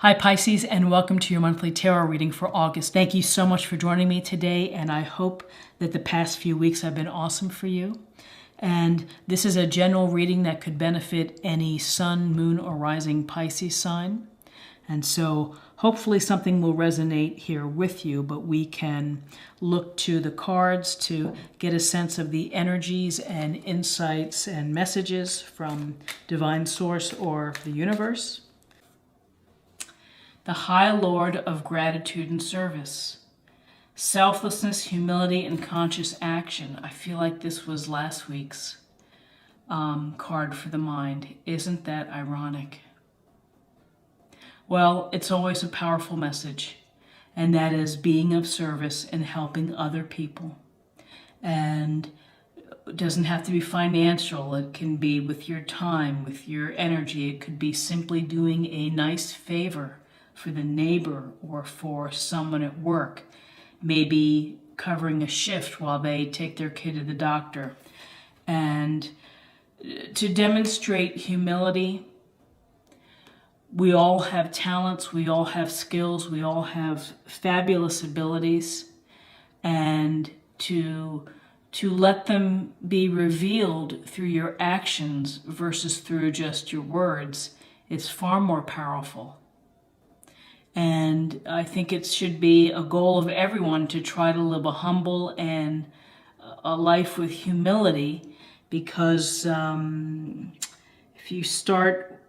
Hi Pisces, and welcome to your monthly tarot reading for August. Thank you so much for joining me today, and I hope that the past few weeks have been awesome for you. And this is a general reading that could benefit any sun, moon, or rising Pisces sign. And so hopefully something will resonate here with you, but we can look to the cards to get a sense of the energies and insights and messages from Divine Source or the universe. The High Lord of Gratitude and Service. Selflessness, humility, and conscious action. I feel like this was last week's card for the mind. Isn't that ironic? Well, it's always a powerful message, and that is being of service and helping other people. And it doesn't have to be financial. It can be with your time, with your energy. It could be simply doing a nice favor for the neighbor or for someone at work, maybe covering a shift while they take their kid to the doctor. And to demonstrate humility, we all have talents, we all have skills, we all have fabulous abilities, and to let them be revealed through your actions versus through just your words, it's far more powerful. And I think it should be a goal of everyone to try to live a humble and a life with humility, because if you start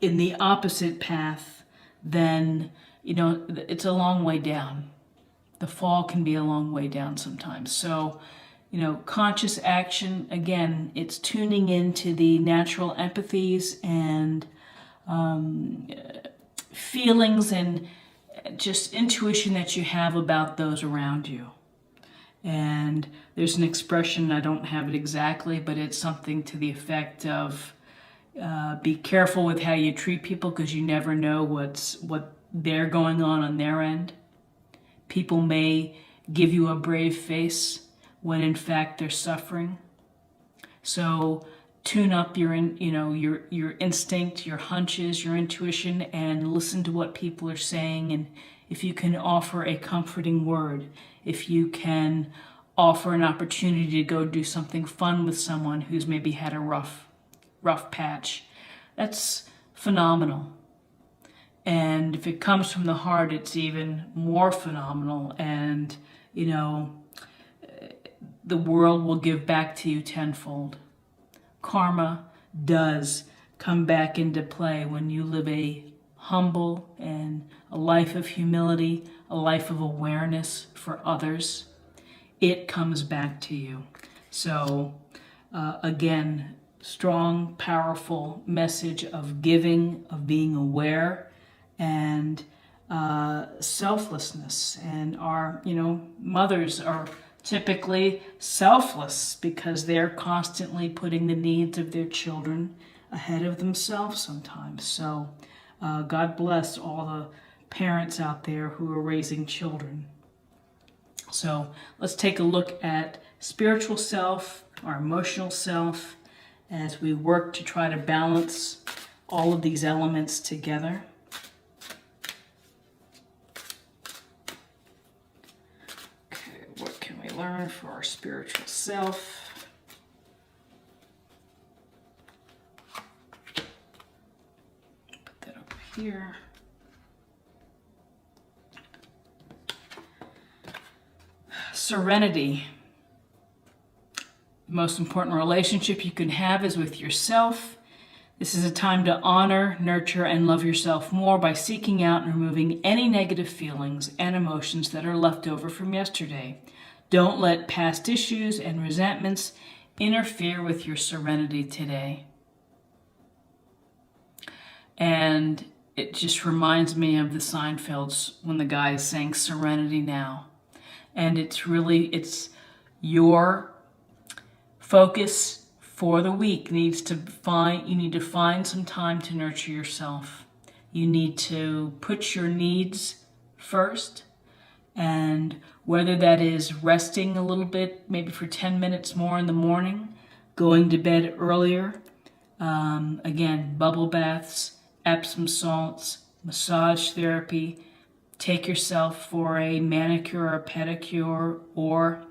in the opposite path, then, it's a long way down. The fall can be a long way down sometimes. So, conscious action, again, it's tuning into the natural empathies and feelings and just intuition that you have about those around you. And there's an expression, I don't have it exactly, but it's something to the effect of be careful with how you treat people, because you never know what they're going on their end. People may give you a brave face when in fact they're suffering. So tune up your instinct, your hunches, your intuition, and listen to what people are saying. And if you can offer a comforting word, if you can offer an opportunity to go do something fun with someone who's maybe had a rough patch, that's phenomenal. And if it comes from the heart, it's even more phenomenal. And, the world will give back to you tenfold. Karma does come back into play when you live a humble and a life of humility, a life of awareness for others. It comes back to you. So again, strong, powerful message of giving, of being aware, and selflessness. And our, mothers are typically selfless because they're constantly putting the needs of their children ahead of themselves sometimes. So God bless all the parents out there who are raising children. So let's take a look at spiritual self, our emotional self, as we work to try to balance all of these elements together. Learn for our spiritual self. Put that over here. Serenity. The most important relationship you can have is with yourself. This is a time to honor, nurture, and love yourself more by seeking out and removing any negative feelings and emotions that are left over from yesterday. Don't let past issues and resentments interfere with your serenity today. And it just reminds me of the Seinfelds when the guy is saying serenity now. And it's your focus for the week you need to find some time to nurture yourself. You need to put your needs first. And whether that is resting a little bit, maybe for 10 minutes more in the morning, going to bed earlier, again, bubble baths, Epsom salts, massage therapy, take yourself for a manicure or pedicure, or,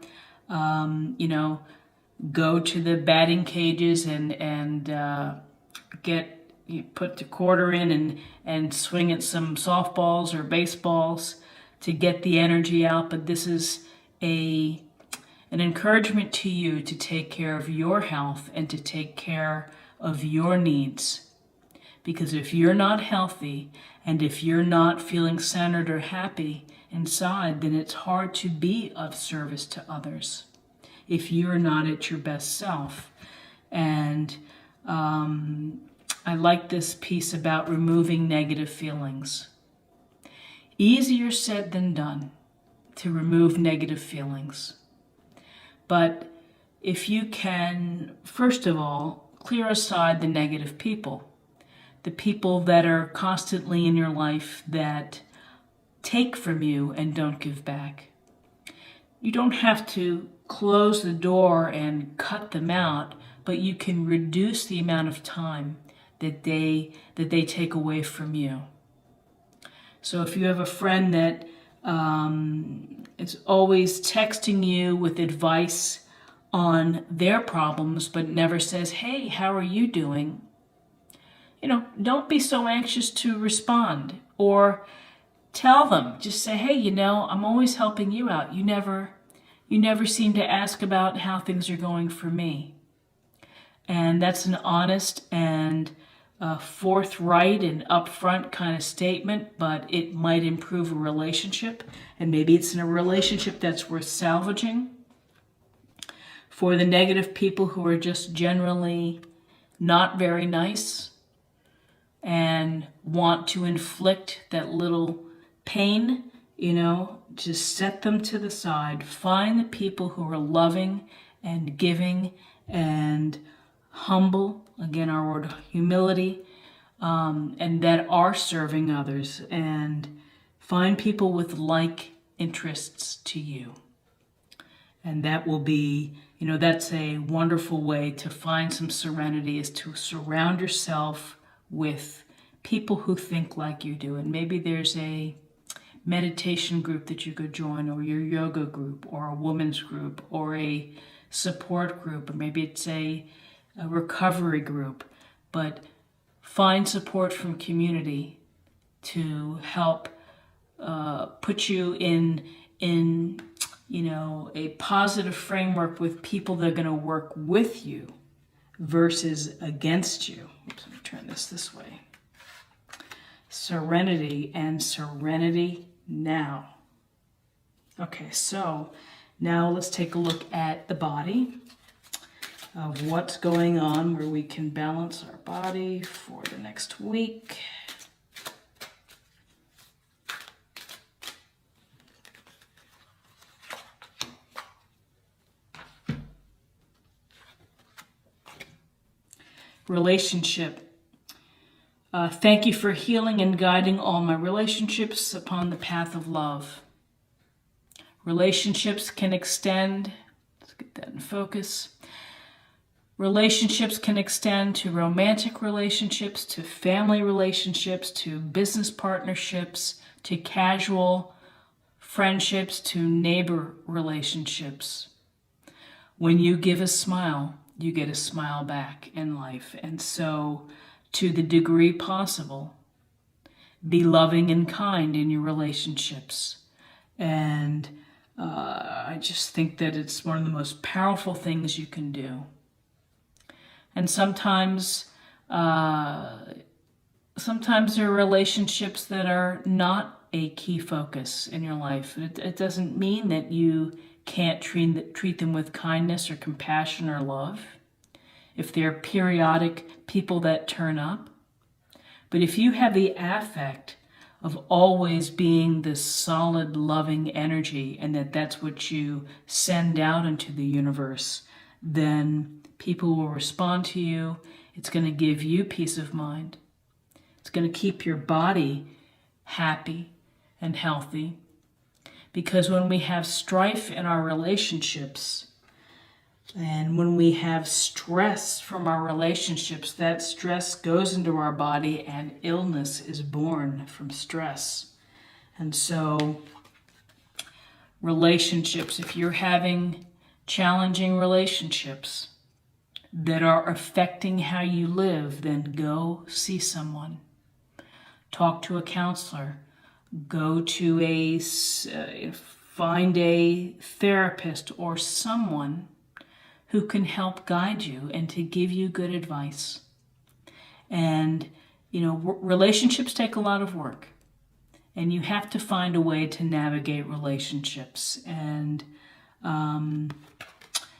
go to the batting cages and you put the quarter in and swing at some softballs or baseballs to get the energy out. But this is an encouragement to you to take care of your health and to take care of your needs. Because if you're not healthy and if you're not feeling centered or happy inside, then it's hard to be of service to others if you're not at your best self. And I like this piece about removing negative feelings. Easier said than done to remove negative feelings. But if you can, first of all, clear aside the negative people, the people that are constantly in your life that take from you and don't give back. You don't have to close the door and cut them out, but you can reduce the amount of time that they take away from you. So if you have a friend that is always texting you with advice on their problems, but never says, "Hey, how are you doing?" Don't be so anxious to respond, or tell them, just say, "Hey, I'm always helping you out. You never seem to ask about how things are going for me." And that's an honest and forthright and upfront kind of statement, but it might improve a relationship, and maybe it's in a relationship that's worth salvaging. For the negative people who are just generally not very nice and want to inflict that little pain, just set them to the side. Find the people who are loving and giving and humble, again our word humility, and that are serving others, and find people with like interests to you. And that will be, that's a wonderful way to find some serenity, is to surround yourself with people who think like you do. And maybe there's a meditation group that you could join, or your yoga group, or a women's group, or a support group, or maybe it's a recovery group. But find support from community to help put you in a positive framework with people that are going to work with you versus against you. Oops, let me turn this way. Serenity and serenity now. Okay, so now let's take a look at the body, of what's going on, where we can balance our body for the next week. Relationship. Thank you for healing and guiding all my relationships upon the path of love. Relationships can extend, let's get that in focus. Relationships can extend to romantic relationships, to family relationships, to business partnerships, to casual friendships, to neighbor relationships. When you give a smile, you get a smile back in life. And so, to the degree possible, be loving and kind in your relationships. And I just think that it's one of the most powerful things you can do. And sometimes there are relationships that are not a key focus in your life. It doesn't mean that you can't treat them with kindness or compassion or love, if they're periodic people that turn up. But if you have the affect of always being this solid, loving energy, and that's what you send out into the universe, then people will respond to you. It's going to give you peace of mind. It's going to keep your body happy and healthy. Because when we have strife in our relationships, And when we have stress from our relationships, that stress goes into our body and illness is born from stress. And so relationships, if you're having challenging relationships that are affecting how you live, then go see someone. Talk to a counselor. Go to find a therapist or someone who can help guide you and to give you good advice. And, relationships take a lot of work. And you have to find a way to navigate relationships. And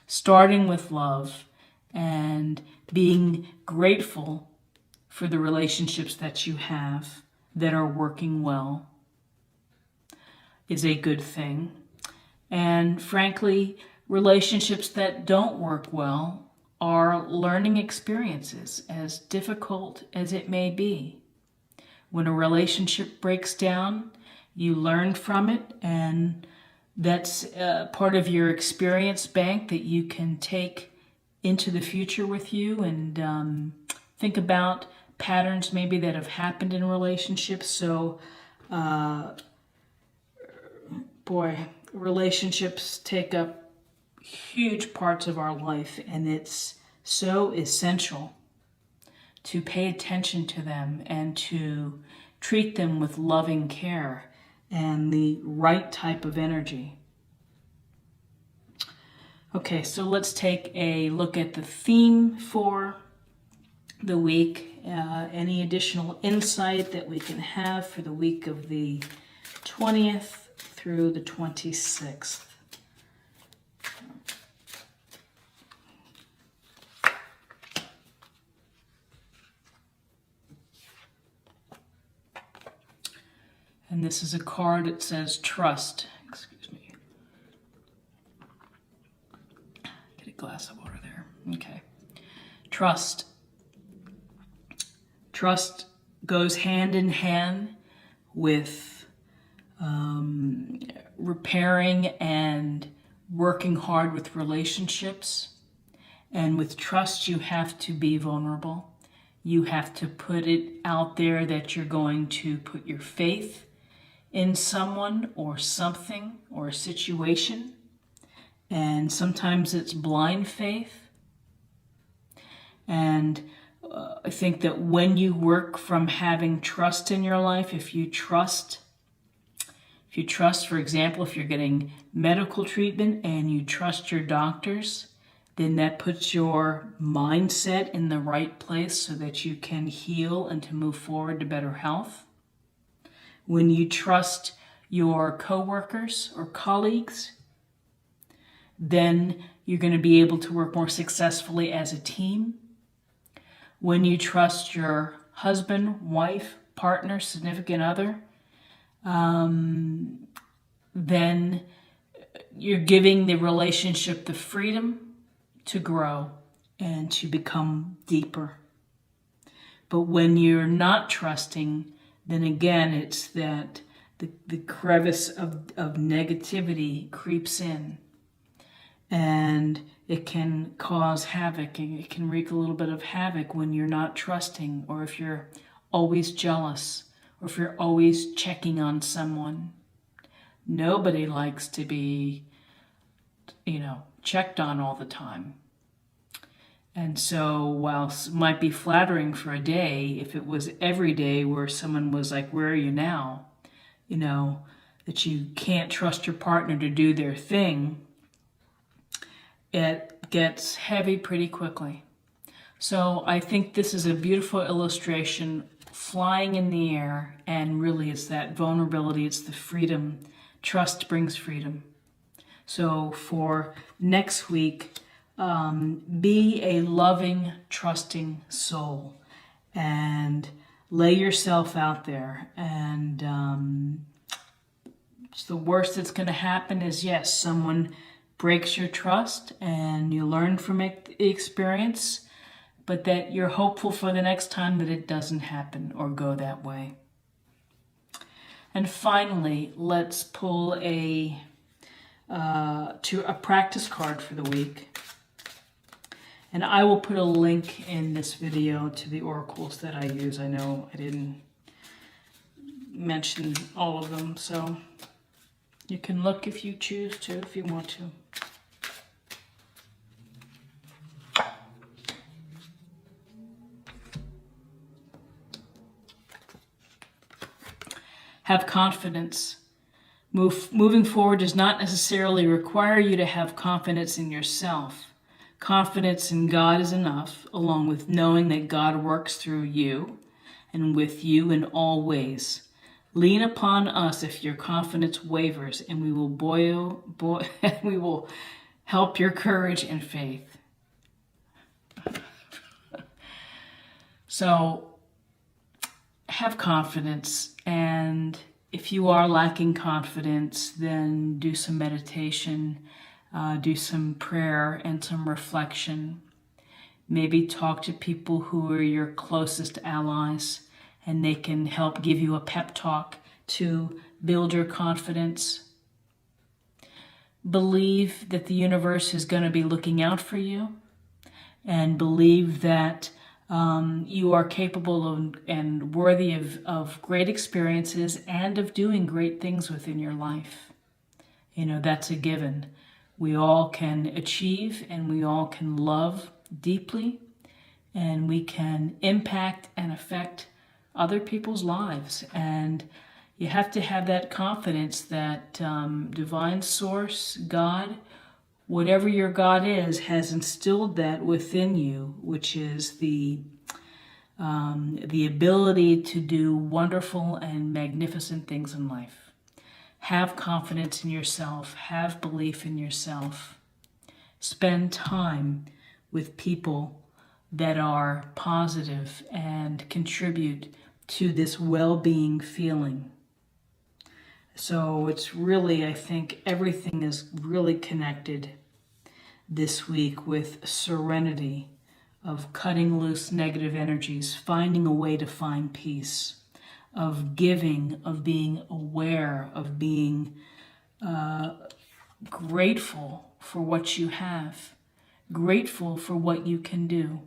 starting with love and being grateful for the relationships that you have that are working well is a good thing. And frankly, relationships that don't work well are learning experiences, as difficult as it may be. When a relationship breaks down, you learn from it, and that's part of your experience bank that you can take into the future with you, and think about patterns maybe that have happened in relationships. So, relationships take up huge parts of our life, and it's so essential to pay attention to them and to treat them with loving care and the right type of energy. Okay, so let's take a look at the theme for the week. Any additional insight that we can have for the week of the 20th through the 26th. And this is a card that says trust. Excuse me. Get a glass of water there. Okay. Trust. Trust goes hand in hand with repairing and working hard with relationships. And with trust, you have to be vulnerable. You have to put it out there that you're going to put your faith in someone or something or a situation. And sometimes it's blind faith. And I think that when you work from having trust in your life, if you trust, for example, if you're getting medical treatment and you trust your doctors, then that puts your mindset in the right place so that you can heal and to move forward to better health. When you trust your coworkers or colleagues, then you're going to be able to work more successfully as a team. When you trust your husband, wife, partner, significant other, then you're giving the relationship the freedom to grow and to become deeper. But when you're not trusting, then again, it's that the crevice of negativity creeps in, and it can cause havoc, and it can wreak a little bit of havoc when you're not trusting, or if you're always jealous, or if you're always checking on someone. Nobody likes to be, checked on all the time. And so while it might be flattering for a day, if it was every day where someone was like, where are you now? That you can't trust your partner to do their thing, it gets heavy pretty quickly. So I think this is a beautiful illustration, flying in the air, and really it's that vulnerability, it's the freedom. Trust brings freedom. So for next week, be a loving, trusting soul and lay yourself out there. And the worst that's going to happen is, yes, someone breaks your trust and you learn from the experience, but that you're hopeful for the next time that it doesn't happen or go that way. And finally, let's pull a practice card for the week. And I will put a link in this video to the oracles that I use. I know I didn't mention all of them, so you can look if you choose to, if you want to. Have confidence. Moving forward does not necessarily require you to have confidence in yourself. Confidence in God is enough, along with knowing that God works through you and with you in all ways. Lean upon us if your confidence wavers, and we will we will help your courage and faith. So have confidence, and if you are lacking confidence, then do some meditation, do some prayer and some reflection. Maybe talk to people who are your closest allies, and they can help give you a pep talk to build your confidence. Believe that the universe is going to be looking out for you, and believe that you are capable of and worthy of great experiences and of doing great things within your life. You know, that's a given. We all can achieve, and we all can love deeply, and we can impact and affect other people's lives. And you have to have that confidence that divine source, God, whatever your God is, has instilled that within you, which is the ability to do wonderful and magnificent things in life. Have confidence in yourself. Have belief in yourself. Spend time with people that are positive and contribute to this well-being feeling. So it's really, I think everything is really connected this week with serenity, of cutting loose negative energies, finding a way to find peace, of giving, of being aware, of being grateful for what you have, grateful for what you can do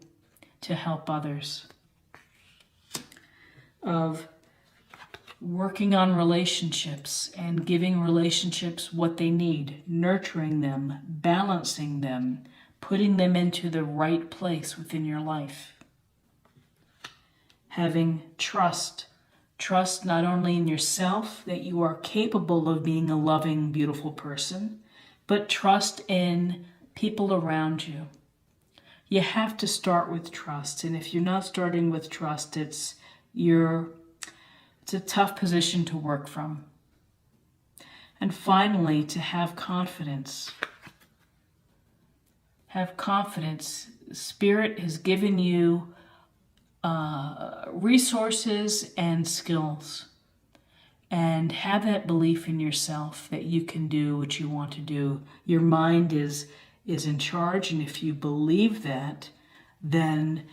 to help others, of working on relationships and giving relationships what they need, nurturing them, balancing them, putting them into the right place within your life. Having trust not only in yourself, that you are capable of being a loving, beautiful person, but trust in people around you. You have to start with trust, and if you're not starting with trust, it's a tough position to work from. And finally, to have confidence. Have confidence. Spirit has given you resources and skills. And have that belief in yourself that you can do what you want to do. Your mind is in charge, and if you believe that, then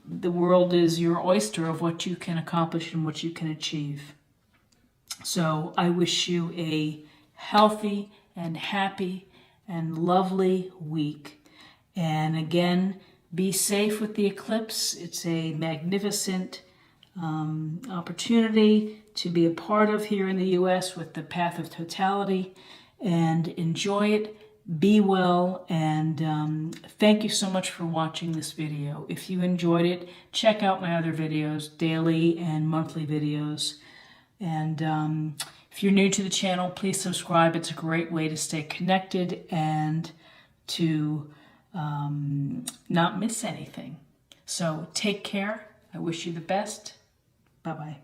the world is your oyster of what you can accomplish and what you can achieve. So I wish you a healthy and happy and lovely week. And again, be safe with the eclipse. It's a magnificent opportunity to be a part of here in the U.S. with the Path of Totality, and enjoy it. Be well, and thank you so much for watching this video. If you enjoyed it, check out my other videos, daily and monthly videos. And if you're new to the channel, please subscribe. It's a great way to stay connected and to not miss anything. So take care. I wish you the best. Bye-bye.